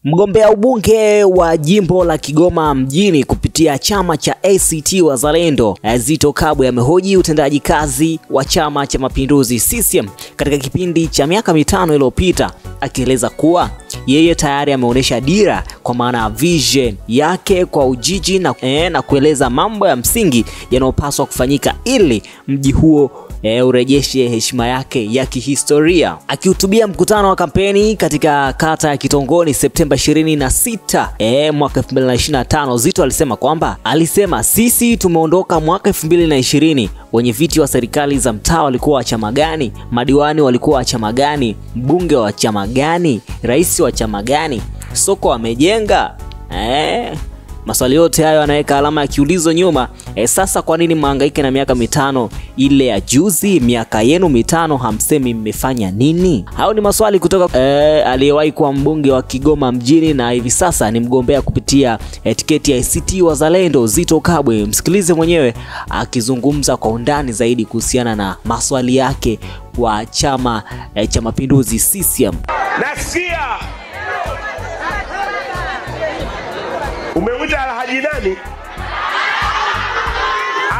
Mgombea ubunge wa jimbo la Kigoma mjini kupitia chama cha ACT Wazalendo, Zitto Kabwe amehoji utendaji kazi wa Chama cha Mapinduzi CCM katika kipindi cha miaka 5 iliyopita, akieleza kuwa yeye tayari ameonyesha dira kwa maana vision yake kwa Ujiji na kueleza mambo ya msingi yanayopaswa kufanyika ili mji huo urejeshe heshima yake ya kihistoria. Akihutubia mkutano wa kampeni katika kata ya Kitongoni Septemba 26 mwaka 2025, Zitto alisema kwamba sisi tumeondoka mwaka 2020, wenye viti wa serikali za mtaa walikuwa wa chama gani, madiwani walikuwa wa chama gani, mbunge wa chama gani, rais wa chama gani, soko wamejenga? Maswali yote hayo yanaweka alama ya kiulizo nyuma. Sasa kwa nini mhangaike na miaka 5 ile ya juzi? Miaka yenu 5 hamsemi mmefanya nini? Hao ni maswali kutoka aliyewahi kuwa mbunge wa Kigoma mjini na hivi sasa ni mgombea kupitia tiketi ya ACT Wazalendo, Zitto Kabwe. Msikilize mwenyewe akizungumza kwa undani zaidi kuhusiana na maswali yake kwa Chama cha Mapinduzi CCM. Nasikia umeuita Alhaji nani?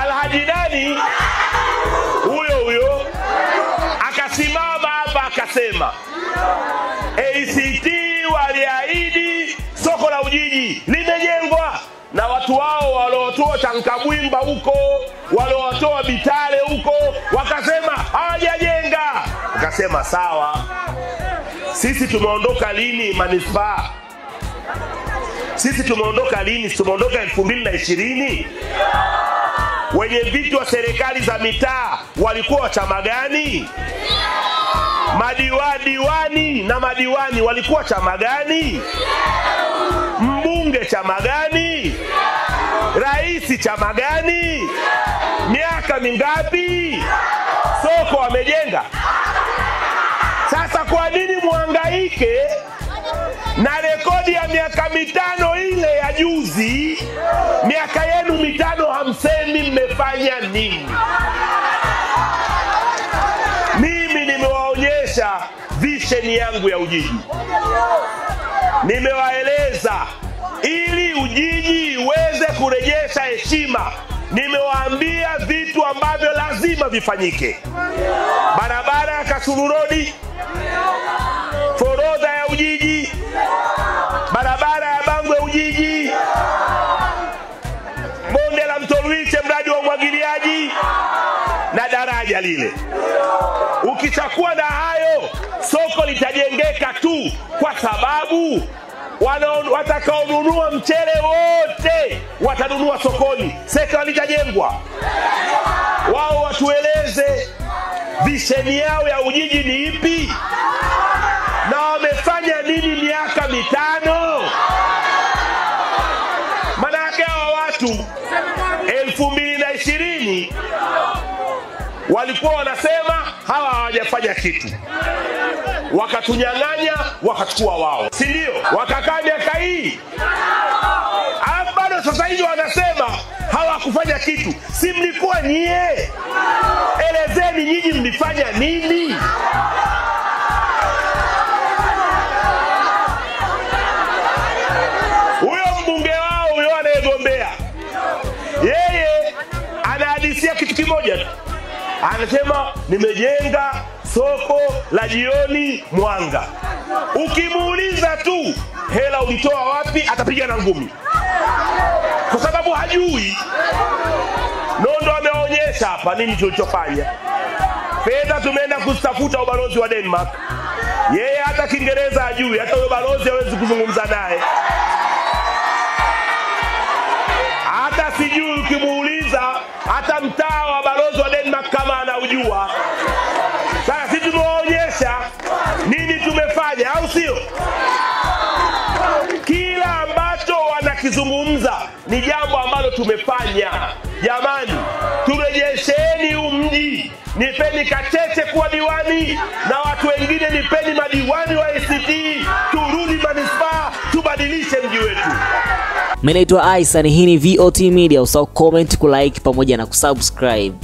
Alhaji nani? Huyo akasimama hapa akasema ACT waliahidi soko la Ujiji limejengwa na watu wao waliotoa Chankabwimba huko, waliotoa Bitale huko, wakasema hawajajenga. Akasema sawa, sisi tumeondoka lini manispaa? Sisi tumeondoka lini? Tumeondoka 2020. Wenye viti wa serikali za mitaa walikuwa wa chama gani? Madiwani walikuwa chama gani? Mbunge chama gani? Rais chama gani? Miaka mingapi? Soko wamejenga. Sasa kwa nini muhangaike na rekodi ya miaka 5 ile ya juzi? Miaka yenu 5 hamsemi mmefanya nini? Mimi nimewaonyesha vision yangu ya Ujiji, nimewaeleza ili Ujiji iweze kurejesha heshima. Nimewaambia vitu ambavyo lazima vifanyike: barabara ya Kasulu Road, forodha ya Ujiji, barabara ya Bangwe Ujiji, bonde la Mto Ruiche, mradi wa umwagiliaji na daraja lile. Ukichukua na hayo, soko litajengeka tu, kwa sababu watakaonunua mchele wote watanunua sokoni. Soko litajengwa. Wao watueleze vision yao ya Ujiji ni ipi na wamefanya nini miaka 5? Manake hawa watu 2020 walikuwa wanasema hawa hawajafanya kitu, wakatunyang'anya, wakachukua wao, si ndio? Wakakaa miaka hii, bado sasa hivi wanasema hawakufanya kitu. Si mlikuwa nyie? Elezeni nyinyi mlifanya nini? Huyo mbunge wao huyo anayegombea, yeye anahadisia kitu kimoja tu. Anasema nimejenga soko la jioni Mwanga. Ukimuuliza tu hela ulitoa wapi, atapiga na ngumi, kwa sababu hajui. Nondo ameonyesha hapa nini tulichofanya. Fedha tumeenda kustafuta ubalozi wa Denmark. Yeye hata Kiingereza hajui, hata huyo balozi hawezi kuzungumza naye. Hata sijui ukimuuliza hata mtaa wa balozi wa Denmark kama anaujua. Sasa sisi tumeonyesha nini tumefanya, au sio? Kila ambacho wanakizungumza ni jambo ambalo tumefanya. Jamani, turejesheni huu mji. Nipeni Kacheche kuwa diwani na watu wengine nipeni madiwani wa ACT. Turudi manispaa, tubadilishe mji wetu. Mimi naitwa Aisani, hii ni VOT Media. Usahau comment, kulike pamoja na kusubscribe.